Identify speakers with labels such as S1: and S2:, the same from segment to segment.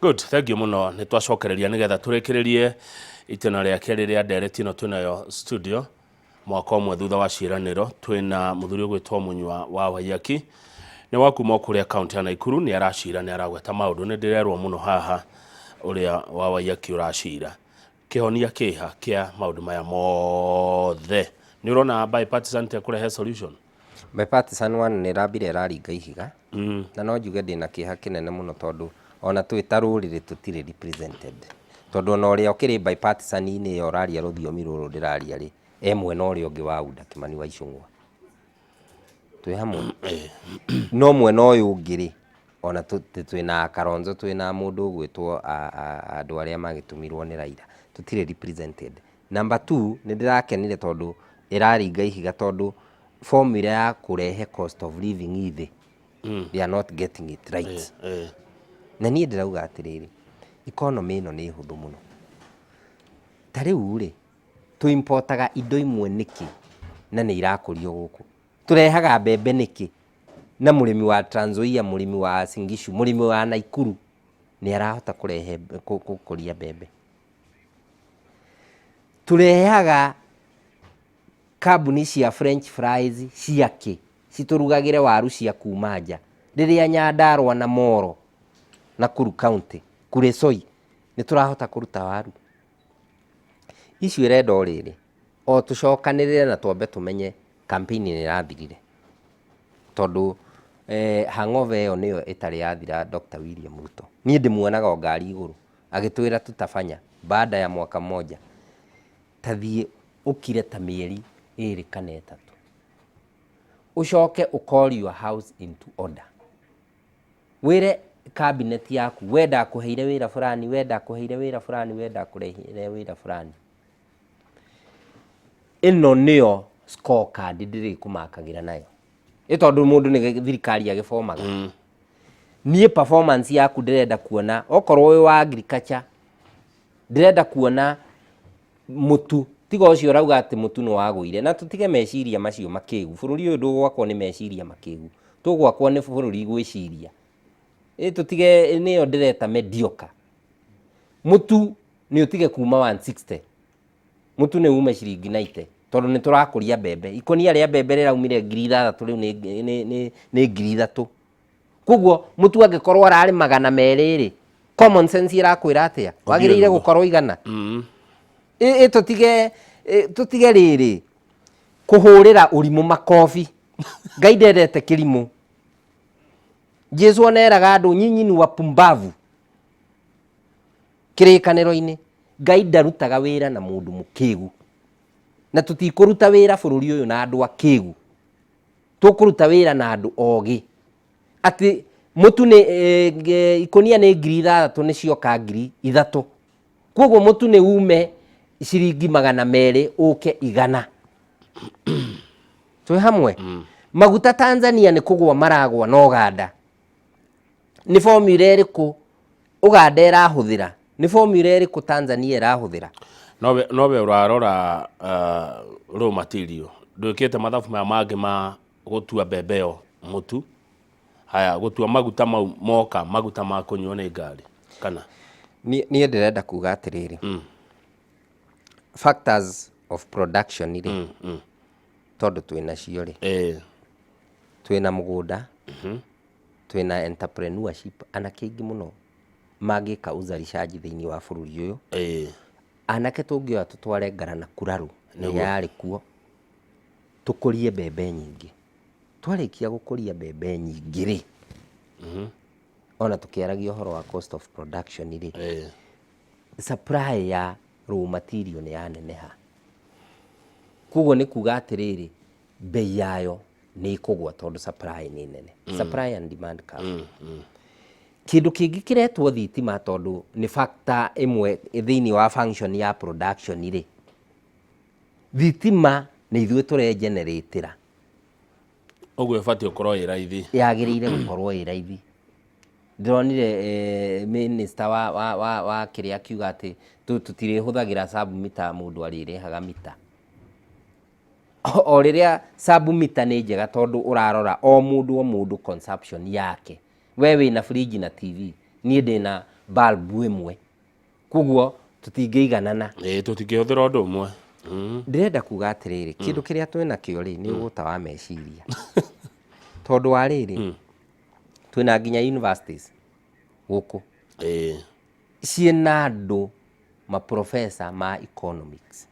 S1: Good, thank you muno. Nĩ twacokereria nĩgetha tũrĩkĩrĩrie itena rĩa kerĩ rĩa ndereti ĩno twĩnayo studio mwaka ũmwe thutha wa ciĩranĩro. Twĩna mũthuri ũgwĩtwo Munywa wa Waiyaki nĩ wa kuma kũrĩa kaunti ya Nakuru, nĩ aracira nĩ aragweta maũndũ. Nĩ ndĩrerwo mũno haha ũrĩa wa Waiyaki ũracira kĩhonia kĩha kĩa maũndũ maya mothe. Nĩ ũrona bipartisan te kũrehe solution?
S2: Bipartisan one nĩ rambire raringa ihiga na no njuge ndĩna kĩeha kĩnene mũno tondũ ona twĩ ta rũrĩrĩ tũtirĩ represented, tondũ ona ũrĩa ũkĩrĩ bipartisan-inĩ ĩyo ũraria rũthiomi rũrũ ndĩraria rĩ mwena ũrĩa ũngĩ wa UDA Kimani wa Ichung'wa, twĩ hamwe no mwena ũyũ ũngĩ rĩ ona twĩna Kalonzo, twĩna mũndũ ũgwĩtwo andũ arĩa magĩtũmirwo nĩ Raila, tũtirĩ represented. Number two, nĩ ndĩrakenire tondũ ĩraringa ihiga tondũ formula ya kũrehe cost of living thĩ, they are not getting it right. Na niĩ ndĩrauga atĩrĩrĩ, economy ĩno nĩ hũthũ mũno. Ta rĩu rĩ tũimportaga indo imwe nĩkĩ na nĩ irakũrio gũkũ? Tũrehaga mbembe nĩkĩ na mũrĩmi wa Trans Nzoia, mũrĩmi wa Uasin Gishu, mũrĩmi wa Nakuru nĩ arahota kũrehe gũkũria mbembe? Tũrehaga kambuni cia French fries ciake citũrugagĩre waru cia kuma nja, rĩrĩa Nyandarua na Moro Nakuru County kũrĩ Soi nĩ tũrahota kũruta waru. Icio irenda o rĩrĩ o tũcokanĩrĩre na twambe tũmenye campaign nĩ ĩrathirire, tondũ hangover ĩyo nĩyo ĩtarĩ yathira Dr. William Ruto. Niĩ ndĩmuonaga o ngari igũrũ agĩtwĩra tutafanya baada ya mwaka mmoja, tathiĩ ũkire ta mĩeri 2 kana 3 ucoke call your house into order, wĩre cabinet yaku wenda kũheire wĩra fulani, wenda kũheire wĩra fulani, wenda kũrehere wĩra fulani. Ĩno nĩyo scorecard ndĩrĩ kũmakagĩra nayo, tondũ mũndũ nĩ thirikari agĩbomaga. Niĩ performance yaku ndĩrenda kuona, okorwo wĩ wa agriculture ndĩrenda kuona mũtu, tiga ũcio ũrauga atĩ mũtu nĩ wagũire, na tũtige meciria macio makĩgu. Bũrũri ũyũ ndũgwakwo nĩ meciria makĩgu, tũgwakwo nĩ bũrũri gwĩciria. Tũtige nĩyo ndĩreta mediocre. Mũtu nĩ ũtige kuma 160, mũtu nĩ ume ciringi 90, tondũ nĩ tũrakũria mbembe. Ikonia rĩa mbembe rĩraumire 6,000 rĩu nĩ 3,000. Koguo mũtu angĩkorwo ararĩ 200 rĩ, common sense ĩrakwĩra atĩa wagĩrĩire gũkorwo 100. Tũtige rĩrĩ kũhũrĩra ũrimũ makobi. Ngai ndendete kĩrimũ. Jesu oneraga andũ nyinyi ni wapumbavu. Kĩrĩkanĩro-inĩ Ngai ndarutaga wĩra na mũndũ mũkĩgu, na tũtikũruta wĩra bũrũri ũyũ na andũ akĩgu, tũkũruta wĩra na andũ ogĩ. Atĩ mũtu nĩ ikonia nĩ 3,000 nĩ cioka 3,000, koguo mũtu nĩ ume ciringi 200 ũke 100. Twĩ hamwe? Maguta Tanzania nĩ kũgwa maragwa na Uganda. Nĩ formula ĩrĩkũ Uganda ĩrahũthĩra? Nĩ formula ĩrĩkũ Tanzania ĩrahũthĩra?
S1: Nowe ũrarora raw material, ndwĩkĩte mathabu maya mangĩ ma gũtua mbembe ĩyo mũtu, haya gũtua maguta mau moka maguta ma kũnyuo nĩ ngari kana?
S2: Niĩ ndĩrenda kuga atĩrĩrĩ, factors of production rĩ tondũ twĩna cio rĩ, twĩna mũgũnda, twĩna entrepreneurship, anake aingĩ mũno mangĩka uzalishaji thĩinĩ wa bũrũri ũyũ. Anake tũngĩoya tũtware Ngarana Kuraru nĩ yarĩ kuo, tũkũrie mbembe nyingĩ. Twarĩkia gũkũria mbembe nyingĩ rĩ, ona tũkĩaragia ũhoro wa cost of production rĩ, supply ya raw material nĩ yaneneha. Koguo nĩ kuga atĩrĩrĩ bei yayo nĩ ikũgwa tondũ supply nĩ nene. Supply and demand curve. Kĩndũ kĩngĩ kĩretwo thitima tondũ nĩ factor ĩmwe thĩinĩ wa function ya production rĩ, thitima nĩ ithuĩ tũregeneratĩra.
S1: Ũguo ĩbatiĩ gũkorwo ĩ raithi.
S2: Yagĩrĩire gũkorwo ĩ raithi. Ndĩronire minister wa kĩrĩa akiuga atĩ tũtirĩhũthagĩra submeter, mũndũ arĩrehaga mita. O rĩrĩa submeter nĩ njega tondũ ũrarora o mũndũ consumption yake. We wĩna fridge na TV, niĩ ndĩna bulb imwe koguo tutingĩiganana
S1: tutingĩhũthĩra ũndũ ũmwe.
S2: Ndĩrenda kuga atĩrĩrĩ kĩndũ kĩrĩa twĩna kĩo rĩ nĩ ũgũta wa meciria tondũ wa rĩrĩ twĩna nginya universities gũkũ ciĩna andũ maprofesa ma economics.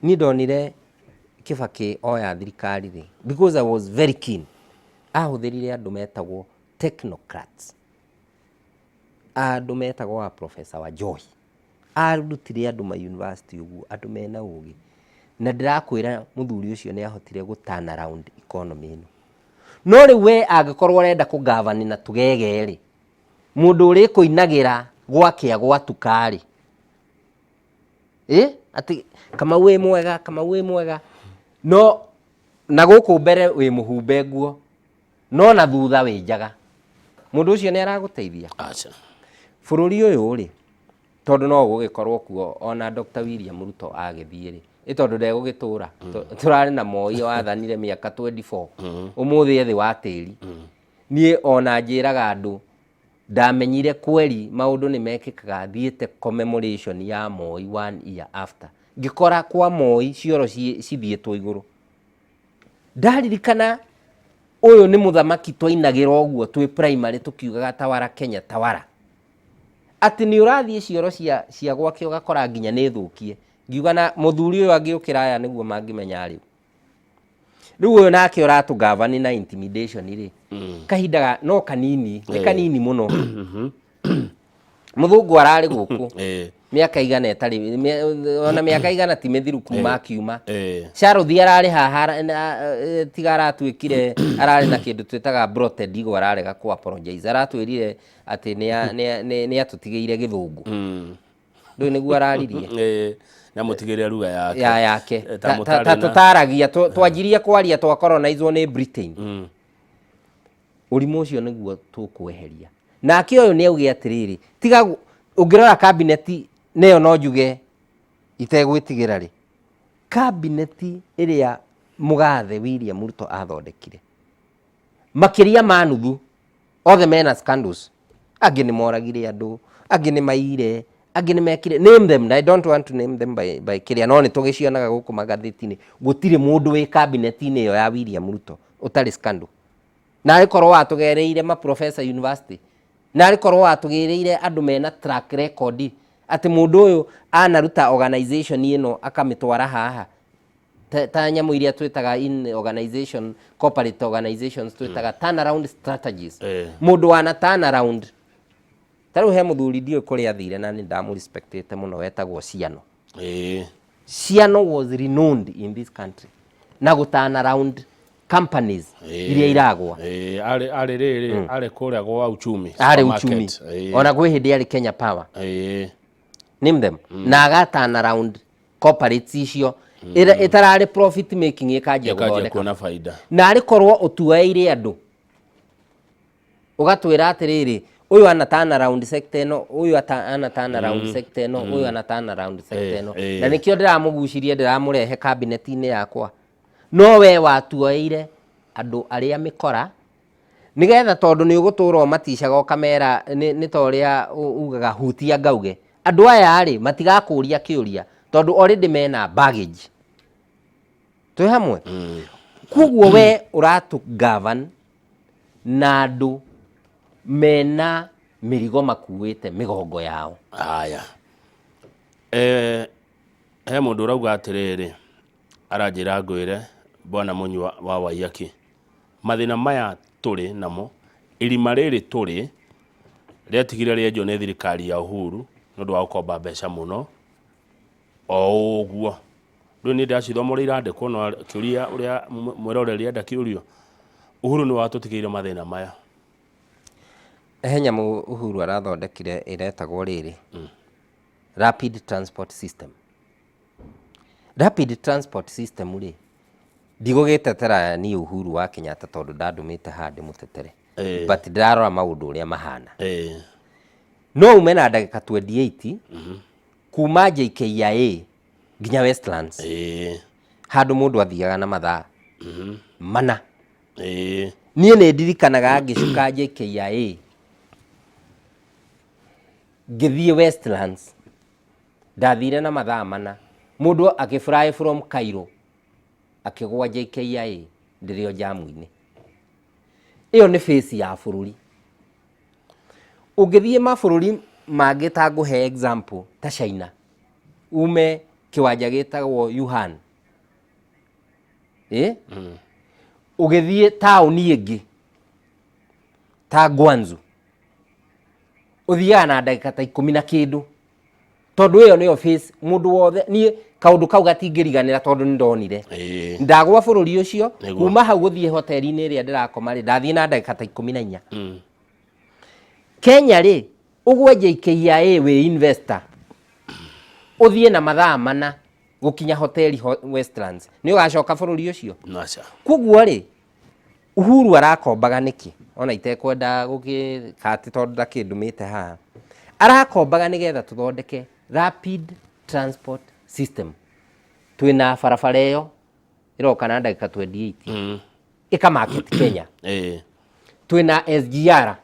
S2: Niĩ ndonire Kibaki oya thirikari rĩ because I was very keen ahũthĩrire andũ metagwo technocrats, andũ metagwo wa Professor Wanjohi, arutire andũ ma university ũguo andũ mena ũgĩ, na ndĩrakwĩra mũthuri ũcio nĩ ahotire gũ turn around economy ĩno. No rĩu we angĩkorwo ũrenda kũgavana na tũgege rĩ mũndũ ũrĩ kũinagĩra gwakĩa gwatukarĩ ati Kamau wĩ mwega, Kamau wĩ mwega, no na gũkũ mbere wĩ mũhumbe nguo no na thutha wĩ njaga, mũndũ ũcio nĩ aragũteithia?
S1: Acha
S2: Bũrũri ũyũ rĩ tondũ no gũgĩkorwo kuo ona Dr. William Ruto agĩthiĩ rĩ tondũ ndegũgĩtũra tũrarĩ na Moi wathanire mĩaka 24 ũmũthĩ thĩ wa tĩri. Niĩ ona njĩraga andũ ndamenyire kweli maũndũ nĩ mekĩkaga thiĩte commemoration ya Moi 1 year after ngĩkora kwa Moi cioro cithiĩtwo igũrũ. Ndaririkana ũyũ nĩ mũthamaki twainagĩra ũguo twĩ primary tukiugaga tawara Kenya tawara, atĩ nĩ ũrathiĩ cioro cia gwake ũgakora nginya nĩ thũkie. Ngiuga na mũthuri ũyũ angĩũkĩra aya nĩguo mangĩmenya rĩu ũyũ nake ũratũgavani na intimidation rĩ kahinda no kanini nĩ kanini mũno. Mũthũngũ ararĩ gũkũ mĩaka igana ĩtarĩ ona mĩaka igana ti mĩthiru kuma kiuma. Sharothi ararĩ haha tiga aratuĩkire ararĩ na kĩndũ twĩtaga bloated ego ararega ku apologize, aratwĩrire atĩ nĩ atũtigĩire gĩthũngũ ndũĩ nĩguo araririe
S1: na mũtigĩrĩre ruga
S2: yake ta tutaragia twanjirie kwaria twa colonizwo nĩ Britain. Ũrimũ ũcio nĩguo tũkweheria. Nake ũyũ nĩ augĩ atĩrĩrĩ tiga ũngĩrora cabinet nĩyo no njuge itegwĩtigĩra rĩ cabinet ĩrĩa mũgathe William Ruto athondekire makĩria ma nuthu othe mena scandals. Angĩ nĩ moragire andũ, angĩ nĩ maire, angĩ nĩ mekire name them. I don't want to name them by kĩrĩa no nĩ tũgĩcionaga gũkũ magathĩti-inĩ. Gũtirĩ mũndũ wĩ cabinet-inĩ ĩyo ya William Ruto ũtarĩ scandal. Na arĩkorwo watũgereire ma professor university, na arĩkorwo watũgereire andũ mena track record atĩ mũndũ ũyũ anaruta organization ĩno akamĩtwara haha ta nyamũ iria twĩtaga in organization corporate organizations twĩtaga turnaround strategies. Mũndũ wana turnaround tarĩu he mũthuri ndiũ kũrĩa athire na nĩ ndamũrespectĩte mũno wetagwo Ciano. Ciano was renowned in this country na gũ turnaround companies iria iragwa.
S1: Arĩ kũrĩa gwa uchumi,
S2: arĩ uchumi ona gwĩ hĩndĩ arĩ Kenya Power. Name them. Na aga turnaround corporates icio itararĩ profit making ikanjia
S1: kuona faida.
S2: Na arĩ korwo ũtuaire andũ ũgatwĩra atĩrĩrĩ ũyũ ana turnaround sector ĩno, ũyũ ana turnaround sector ĩno, ũyũ ana turnaround sector ĩno. Na nĩkĩo ndĩramũgucirie ndĩramũrehe cabinet-inĩ yakwa. No we watuaire andũ arĩa mĩkora nĩgetha tondũ nĩ ũgũtũra maticaga kamera nĩ ta ũrĩa ugaga hutia ngauge. Andũ aya rĩ matigakũria kĩũria tondũ already mena baggage. Twĩ hamwe? Koguo we ũratũgovern na andũ mena mĩrigo makuĩte mĩgongo yao.
S1: Aya he mũndũ ũrauga atĩrĩrĩ aranjĩra ngwĩre Bwana Munywa wa Waiyaki mathĩna maya tũrĩ namo irima rĩrĩ tũrĩ rĩatigire rĩenjwo nĩ thirikari ya Uhuru nĩ ũndũ wa gũkomba mbeca mũno o ũguo. Rĩu nĩ ndacithomore irandĩkwo no kĩũria ũrĩa mwĩroreri enda kĩũrio Uhuru nĩ watũtigĩire mathĩna maya.
S2: He nyamũ Uhuru arathondekire ĩretagwo rĩrĩ rapid transport system. Rapid transport system rĩ ndigũgĩtetera ni Uhuru wa Kenyatta tondũ ndandũmĩte handĩ mũtetere but ndarora maũndũ ũrĩa mahana. No ume na ndagĩka 28 kuma JKIA nginya Westlands handũ mũndũ athiaga na mathaa mana. Niĩ nĩ ndirikanaga ngĩcuka JKIA ngĩthiĩ Westlands ndathire na mathaa mana mũndũ akĩfly from Cairo akĩgwa JKIA ndĩrĩ o jamu-inĩ. Ĩyo nĩ face ya bũrũri. Ũngĩthiĩ mabũrũri mangĩ ta ngũhe example ta China, ume kĩwanja gĩtagwo Wuhan, ũgĩthiĩ taũni ĩngĩ ta Guangzhou ũthiaga na ndagĩka ta 10 na kĩndũ, tondũ ĩyo nĩyo face mũndũ wothe. Niĩ kaũndũ kau gatingĩriganĩra tondũ nĩndonire. Ndagwa bũrũri ũcio kuma hau gũthiĩ hoteli-inĩ ĩrĩa ndĩrakoma rĩ, ndathiĩ na ndagĩka ta 14. Kenya rĩ, ũgwe JKIA wĩ investor ũthiĩ na mathaa mana gũkinya hoteli Westlands, nĩ ũgacoka bũrũri ũcio? Koguo rĩ, Uhuru arakombaga nĩkĩ? Ona itekwenda gũgĩkati tondũ ndakĩndumĩte haha. Arakombaga nĩgetha tũthondeke rapid transport system. Twĩna barabara ĩyo ĩroka na ndagĩka 28 ĩka market Kenya. Twĩna SGR.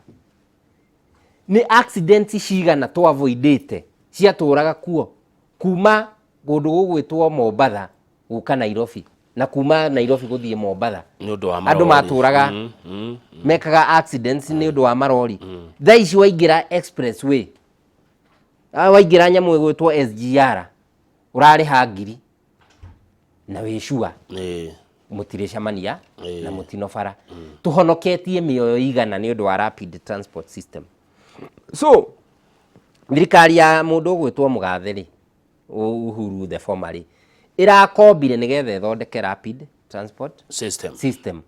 S2: Nĩ accidents cigana twavoidĩte ciatũraga kuo kuma kũndũ gũgwĩtwo Mombatha gũka Nairobi, na kuma Nairobi gũthiĩ Mombatha andũ matũraga mekaga accidents nĩ ũndũ wa marori. Thaa ici waingĩra expressway, waingĩra nyamũ ĩgwĩtwo SGR ũrarĩha ngiri na wĩcua mũtirĩcemania na mũtino bara. Tũhonoketie mĩoyo igana nĩ ũndũ wa rapid transport system. So thirikari ya mũndũ ũgwĩtwo Mũgathe rĩ, Uhuru the former, ĩrakombire nĩgetha ĩthondeke rapid transport system.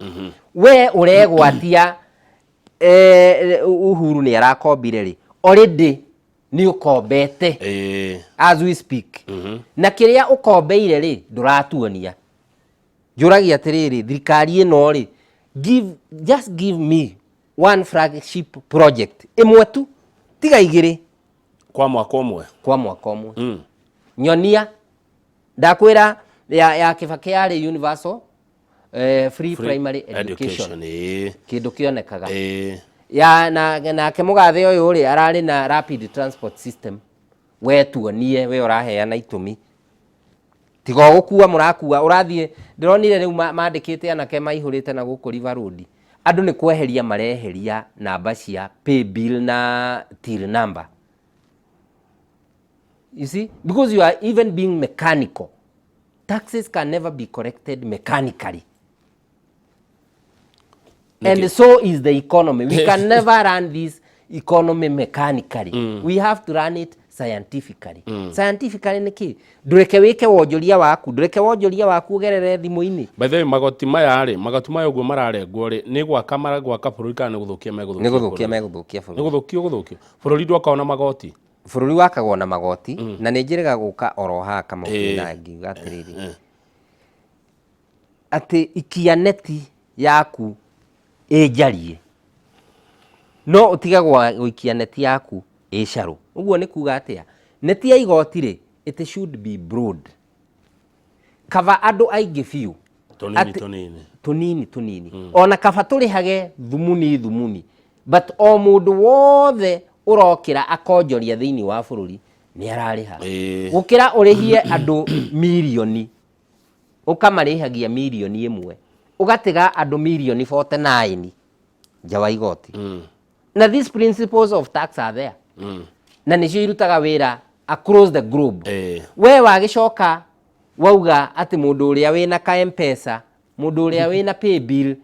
S2: We ũregwatia Uhuru nĩ arakombire rĩ, already nĩ ũkombete as we speak. Na kĩrĩa ũkombeire rĩ ndũratuonia. Njũragia atĩrĩrĩ, thirikari ĩno rĩ, just give me one flagship project ĩmwe tu, tiga igĩrĩ
S1: kwa mwaka ũmwe.
S2: Nyonia ndakwĩra ya Kibaki yarĩ universal free primary education, kĩndũ kĩonekaga. Ya nake Mũgathe ũyũ rĩ ararĩ na rapid transport system. We tuonie, we ũraheana itũmi, tiga gũkua mũrakua ũrathiĩ. Ndĩronire rĩu mandĩkĩte anake maihũrĩte na gũkũ River Road, andũ nĩ kweheria mareheria namba cia pay bill na till number. You see, because you are even being mechanical. Taxes can never be corrected mechanically. And so is the economy. We can never run this economy mechanically. We have to run it scientifically. Scientifically nĩ kĩ? Ndũreke wĩke wonjoria waku, ndũreke wonjoria waku ũgerere thimũ-inĩ. By the way,
S1: magoti maya ũguo mararengwo rĩ, nĩ gwaka bũrũri kana nĩ gũthũkia megũthũkia?
S2: Nĩ gũthũkia megũthũkia bũrũri.
S1: Nĩ gũthũkia. Bũrũri ndwakagwo na magoti.
S2: Bũrũri wakagwo na magoti, na nĩ njĩrĩga gũka oro haha kamũkĩ na ngiuga atĩrĩrĩ, atĩ ikia neti yaku ĩnjarie, no ũtigagwo gũikia neti yaku ĩcarũ. Ũguo nĩ kuga atĩa? Neti ya igoti rĩ, it should be broad, kava andũ aingĩ biũ, tunini. Ona kava tũrĩhage thumuni, but o mũndũ wothe ũrokĩra akonjoria thĩinĩ wa bũrũri nĩ ararĩha. Gũkĩra ũrĩhie andũ mirioni, ũkamarĩhagia mirioni 1, ũgatiga andũ mirioni 49 nja wa igoti. Na these principles of tax are there. Na nĩcio irutaga wĩra across the globe. We wagĩcoka wauga atĩ mũndũ ũrĩa wĩna ka M-Pesa, mũndũ ũrĩa wĩna pay bill,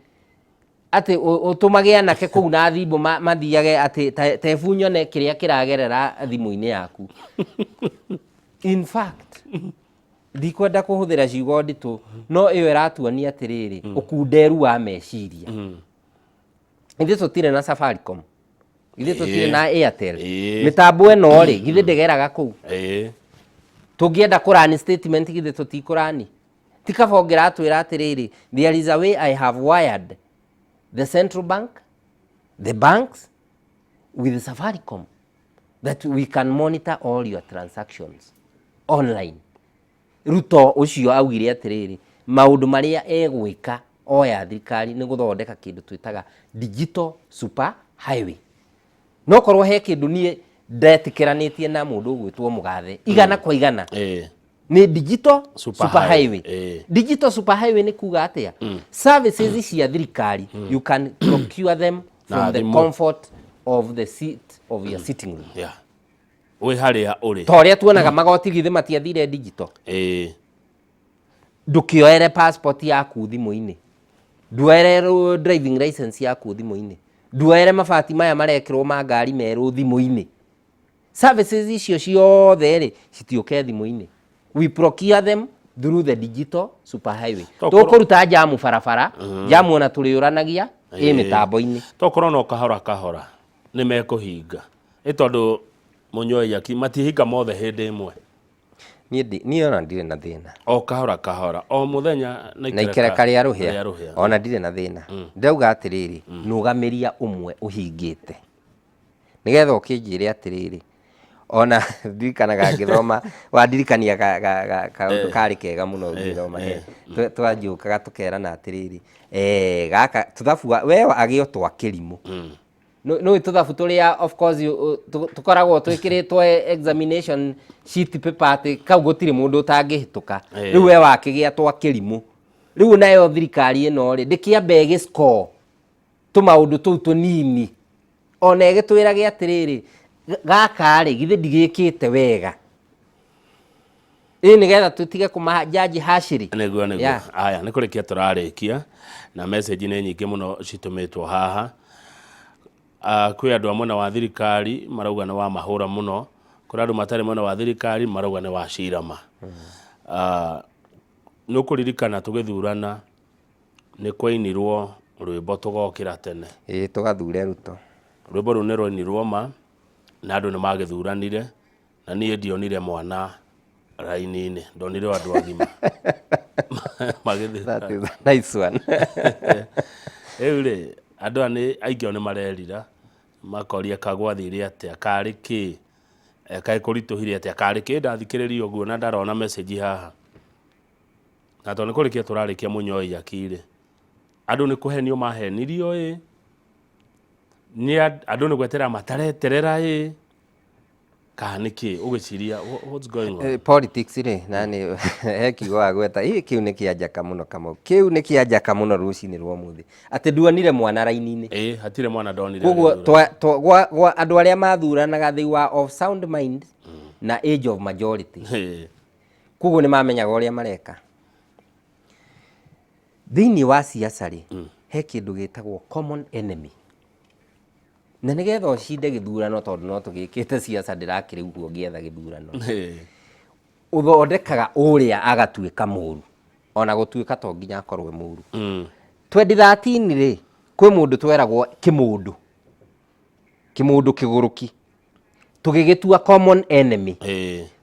S2: atĩ ũtũmage anake kũu na thimũ mathiage atĩ tebu nyone kĩrĩa kĩragerera thimũ-inĩ yaku. In fact, ndikwenda kũhũthĩra ciugo nditũ, no ĩyo ĩratuonia atĩrĩrĩ, ũkunderu wa meciria. Ithuĩ tũtirĩ na Safaricom, ithuĩ tũtirĩ na Airtel, mĩtambo ĩno rĩ, githĩ ndĩgeraga kũu? Tũngĩenda kũrani statement githĩ tũtikũrani? Ti kaba ũngĩratwĩra atĩrĩrĩ, there is a way I have wired the central bank, the banks with Safaricom, that we can monitor all your transactions online. Ruto ũcio augire atĩrĩrĩ, maũndũ marĩa egwĩka oya thirikari nĩ gũthondeka kĩndũ twĩtaga digital super highway. No korwo he kĩndũ niĩ ndetikiranĩtie na mũndũ ũgwĩtwo Mũgathe igana kwa igana nĩ digital super highway. Digital super highway nĩ kuga atĩa? Services cia thirikari you can procure them from the comfort of the seat of your sitting room.
S1: Wĩ harĩa ũrĩ.
S2: Ta ũrĩa tuonaga magoti githĩ matiathire digital. Ndũkĩoere passport yaku thimũ-inĩ, nduoere driving license yaku thimũ-inĩ, nduoere mabati maya marekĩrwo ma ngari merũ thimũ-inĩ. Services icio ciothe rĩ citiũke thimũ-inĩ. We procure them through the digital super highway. Tũkũruta jamu barabara, jamu ona tũrĩũranagia mĩtambo-inĩ.
S1: Tokorwo no kahora kahora nĩ mekũhinga. Tondũ Mũnyoyaki matihinga mothe hĩndĩ ĩmwe.
S2: Niĩ ona ndirĩ na thĩna.
S1: O kahora kahora, o mũthenya
S2: na ikereka rĩa rũhĩa. Ona ndirĩ na thĩna. Ndauga atĩrĩrĩ, nũgamĩria ũmwe ũhingĩte. Nĩgetha ũkĩnjĩre atĩrĩrĩ, ona ndirikanaga ngĩthoma, wandirikania kaũndũ karĩ kega mũno ngĩthoma. Twanjũkaga tũkerana atĩrĩrĩ, gaka tũthabu we agĩo twa kĩrimũ. No tũthabu tũrĩa of course tũkoragwo twĩkĩrĩtwo examination sheet paper atĩ kau gũtirĩ mũndũ ũtangĩhĩtũka. Rĩu we wakĩgĩa twa kĩrimũ. Rĩu nayo thirikari ĩno rĩ ndĩkĩambe ĩgĩscore tũmaũndũ tũu tũnini. Ona ĩgĩtwĩrage atĩrĩrĩ, gaka rĩ githĩ ndigĩkĩte wega. Nĩgetha tũtige kũmajaji hacĩrĩ.
S1: Nĩguo. Aya nĩ kũrĩkia tũrarĩkia na message nĩ nyingĩ mũno citũmĩtwo haha. Kwĩ andũ a mwena wa thirikari marauga nĩ wa mahũra mũno, kũrĩ andũ matarĩ mwena wa thirikari marauga nĩ wa cirama. Nĩ ũkũririkana tũgĩthurana nĩ kwainirwo rwĩmbo tũgokĩra tene.
S2: Tũgathure Ruto.
S1: Rwĩmbo rũu nĩ rwainirwo ma na andũ nĩ magĩthuranire na niĩ ndionire mwana raini-inĩ, ndonire andũ agima
S2: That is a nice one.
S1: Rĩu rĩ andũ aingĩ nĩ marerira makoria kagwathire atĩa karĩ kĩ kaĩ kũritũhire atĩa karĩ kĩ ndathikĩrĩria ũguo na ndarona message haha. Na tondũ nĩ kũrĩkia tũrarĩkia Mũnyoyaki rĩ andũ nĩ kũhenio mahenirio nĩ andũ nĩ gwetera matareterera kana nĩkĩ ũgĩciria what's going on?
S2: Politics rĩ nani hekigo agweta kĩu nĩ kĩanjaka mũno Kamau, kĩu nĩ kĩanjaka mũno rũcinĩ rwa mũthĩ atĩ nduonire mwana raini-inĩ.
S1: Hatirĩ mwana ndonire.
S2: Koguo andũ arĩa mathuranaga they were of sound mind na age of majority. Koguo nĩ mamenyaga ũrĩa mareka. Thĩinĩ wa siasa rĩ he kĩndũ gĩtagwo common enemy. Na nĩgetha ũcinde gĩthurano tondũ no tũgĩkĩte siasa ndĩrakĩrĩ ũguo ngĩetha gĩthurano. Ũthondekaga ũrĩa agatuĩka mũru. Ona gũtuĩka to nginya akorwo mũru. 2013 rĩ kwĩ mũndũ tweragwo kĩmũndũ kĩgũrũki. Tũgĩgĩtua common enemy.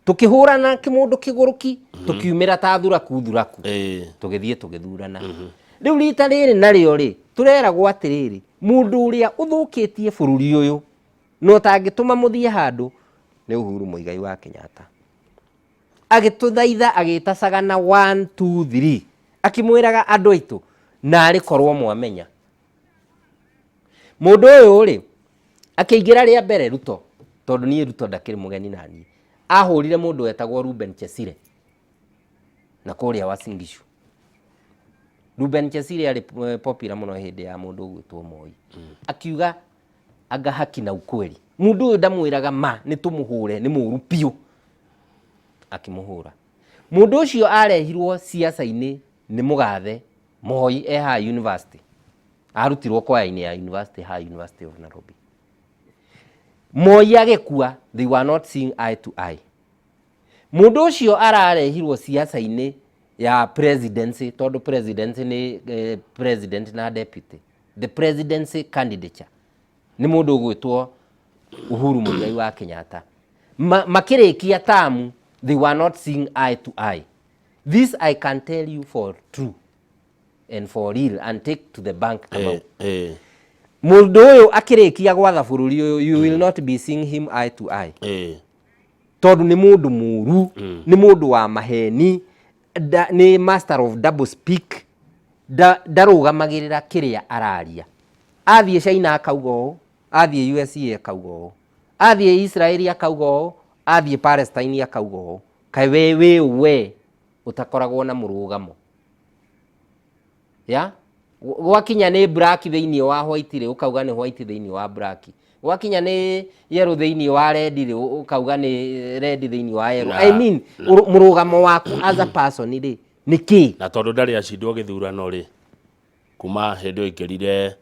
S2: Tũkĩhũrana kĩmũndũ kĩgũrũki tũkiumĩra ta thuraku. Tũgĩthiĩ tũgĩthurana. Rĩu rita rĩrĩ narĩo rĩ tũreragwo atĩrĩrĩ mũndũ ũrĩa ũthũkĩtie bũrũri ũyũ no tangĩtũma mũthiĩ handũ nĩ Uhuru Muigai wa Kenyatta. Agĩtũthaitha agĩtacagana 1 2 3 akĩmwĩraga andũ aitũ narĩ korwo mwamenya. Mũndũ ũyũ rĩ akĩingĩra rĩa mbere Ruto tondũ niĩ Ruto ndakĩrĩ mũgeni na niĩ. Ahũrire mũndũ wetagwo Ruben Chesire na kũrĩa Uasin Gishu. Ruben Chesire arĩ popular mũno hĩndĩ ya mũndũ ũgwĩtwo Moi. Akiuga anga haki na ukweli. Mũndũ ũyũ ndamwĩraga ma nĩ tũmũhũre nĩ mũru piũ. Akĩmũhũra. Mũndũ ũcio arehirwo siasa-inĩ nĩ Mũgathe Moi ha university. Arutirwo kwaya-inĩ ya university ha University of Nairobi. Moi agĩkua they were not seeing eye to eye. Mũndũ ũcio ararehirwo siasa-inĩ ya presidency tondũ presidency nĩ president na deputy. The presidency candidature nĩ mũndũ ũgwĩtwo Uhuru Muigai wa Kenyatta. Makĩrĩkia tamu they were not seeing eye to eye. This I can tell you for true and for real and take to the bank. Mũndũ ũyũ akĩrĩkia gwatha bũrũri ũyũ you will not be seeing him eye to eye. Tondũ nĩ mũndũ mũru, nĩ mũndũ wa maheni, nĩ master of double speak, ndarũgamagĩrĩra kĩrĩa araria. Athiĩ China akauga ũũ, athiĩ USA akauga ũũ, athiĩ Israeli akauga ũũ, athiĩ Palestine akauga ũũ, kaĩ we utakoragwo na mũrũgamo ya gwakinya nĩ black thĩinĩ wa white rĩ ukauga nĩ white thĩinĩ wa black, gwakinya nĩ yellow thĩinĩ wa red rĩ ukauga nĩ red thĩinĩ wa yellow. I mean mũrũgamo waku as a person rĩ nĩkĩ?
S1: Na tondũ ndarĩ acindwo gĩthurano rĩ kuma hĩndĩ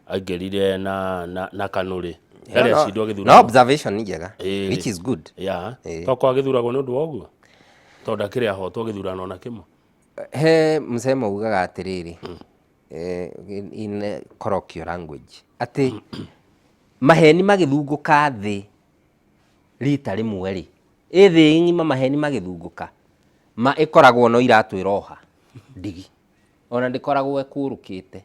S1: aingĩrire na Kanu rĩ ndarĩ acindwo gĩthurano.
S2: No observation ni njega which is good.
S1: Toko agĩthuragwo nĩ ũndũ wa ũguo tondũ ndakĩrĩ ahotwo gĩthurano na kĩmwe.
S2: He msemo ugaga atĩrĩrĩ in colloquial language atĩ maheni magĩthungũka thĩ rita rĩmwe rĩ thĩ ng'ima maheni magĩthungũka ĩkoragwo no iratũ iroha ndigi ona ndĩkoragwo ĩkũrũkĩte.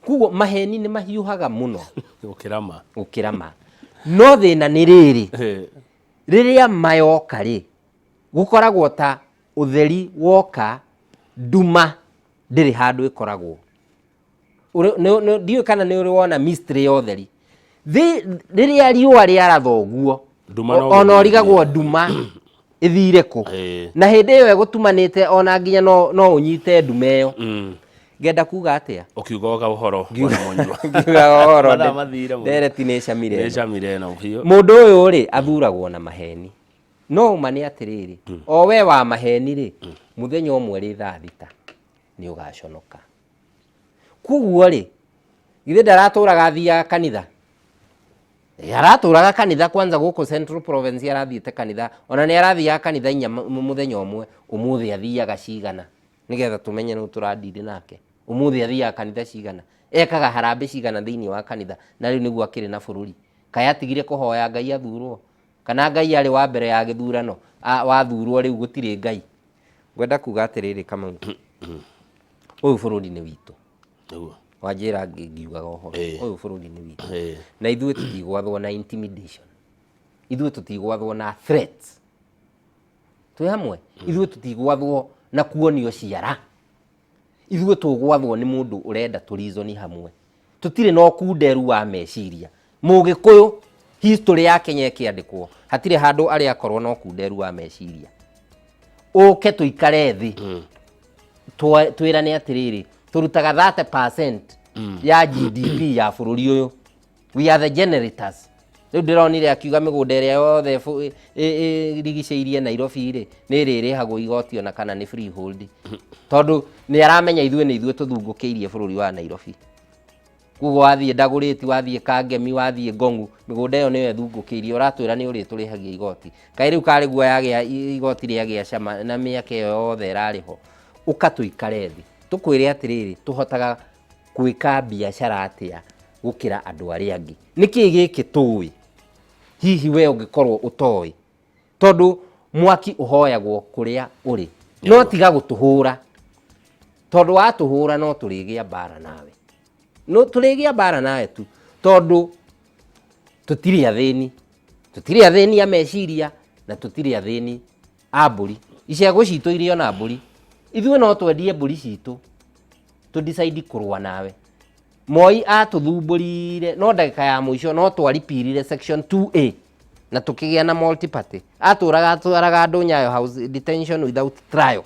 S2: Kuguo maheni nĩ mahiũhaga mũno gũkĩra no thĩna nĩ rĩrĩ rĩrĩa mayoka rĩ gũkoragwo ta ũtheri woka nduma ndĩrĩ handũ ĩkoragwo. Ndiũĩ kana nĩ ũrĩ wona mystery ya ũtheri rĩrĩa riũa rĩaratha ũguo ona ũrigagwo nduma ĩthire kũ na hĩndĩ ĩyo ĩgũtumanĩte ona nginya no ũnyite nduma ĩyo. Ngenda kuga atĩa?
S1: Ũkiuga ũhoro
S2: ndereti nĩ camire
S1: biũ.
S2: Mũndũ ũyũ rĩ athuragwo na maheni no uma nĩ atĩrĩrĩ o we wa maheni rĩ mũthenya ũmwe rĩ thaa thita nĩ ũgaconoka. Kuguo rĩ githĩ ndaratũraga athiaga kanitha? Aratũraga kanitha kwanza gũkũ Central Province arathiĩte kanitha ona nĩ arathiaga kanitha inya mũthenya ũmwe. Ũmũthĩ athiaga cigana nĩgetha tũmenye nũ tũrandindi nake. Ũmũthĩ athiaga kanitha cigana, ekaga harambĩ cigana thĩinĩ wa kanitha na rĩu nĩguo akĩrĩ na bũrũri. Kaĩ atigire kũhoya Ngai athurwo kana Ngai arĩ wa mbere ya gĩthurano wathurwo rĩu gũtirĩ Ngai? Ngwenda kuga atĩrĩrĩ Kamau ũyũ bũrũri nĩ witũ wanjĩra ngiugaga ũhoro ũyũ bũrũri nĩ witũ na ithuĩ tũtigwathwo na intimidation, ithuĩ tũtigwathwo na threats, twĩ hamwe. Ithuĩ tũtigwathwo na kuonio ciara, ithuĩ tũgwathwo nĩ mũndũ ũrenda tũrizoni hamwe. Tũtirĩ no kunderu wa meciria. Mũgĩkũyũ history ya Kenya ĩkĩandĩkwo hatirĩ handũ arĩa akorwo no kunderu wa meciria. Ũke tũikare thĩ twĩrane atĩrĩrĩ tũrutaga 30% ya GDP ya bũrũri ũyũ. We are the generators. Rĩu ndĩronire akiuga mĩgũnda ĩrĩa yothe rigicĩirie Nairobi rĩ nĩ ĩrĩrĩhagwo igoti ona kana nĩ freehold tondũ nĩ aramenya ithuĩ tũthungũkĩirie bũrũri wa Nairobi. Kuguo wathiĩ Ndagũrĩti, wathiĩ Kangemi, wathiĩ Ngong'u, mĩgũnda ĩyo nĩyo ĩthungũkĩirie. Ũratwĩra nĩ ũrĩ tũrĩhagia igoti. Kaĩ rĩu karĩ guo yagĩa igoti rĩagĩa cama na mĩaka ĩyo yothe ĩrarĩho. Ũka tũikare thĩ tũkwĩre atĩrĩrĩ tũhotaga gwĩka biacara atĩa gũkĩra andũ arĩa angĩ. Nĩkĩ gĩkĩ tũĩ hihi we ũngĩkorwo ũtoĩ? Tondũ mwaki ũhoyagwo kũrĩa ũrĩ no tiga gũtũhũra, tondũ watũhũra no tũrĩgĩa mbara nawe. No tũrĩgĩa mbara nawe tu tondũ tũtirĩ athĩni a meciria na tũtirĩ athĩni a mbũri. Icegũ citũ irio na mbũri, ithuĩ no twendie mbũri citũ tũdecide kũrũa nawe. Moi atũthumbũrire no ndagĩka ya mũico no twaripirire section 2A na tũkĩgĩa na multi party. Atũraga andũ Nyayo House detention without trial.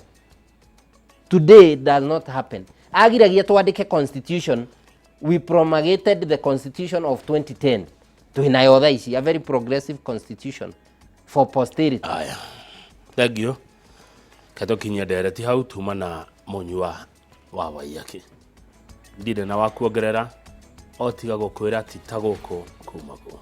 S2: Today it does not happen. Agiragia twandĩke constitution. We promulgated the constitution of 2010 twĩnayo thaa ici, a very progressive constitution for posterity.
S1: Aya, thank you. Katokinyia ndereti hau tuma na Mũnyua wa Waiyaki. Ndirĩ na wakuongerera o tiga gũkwĩra ti ta gũkũ kuma kuo.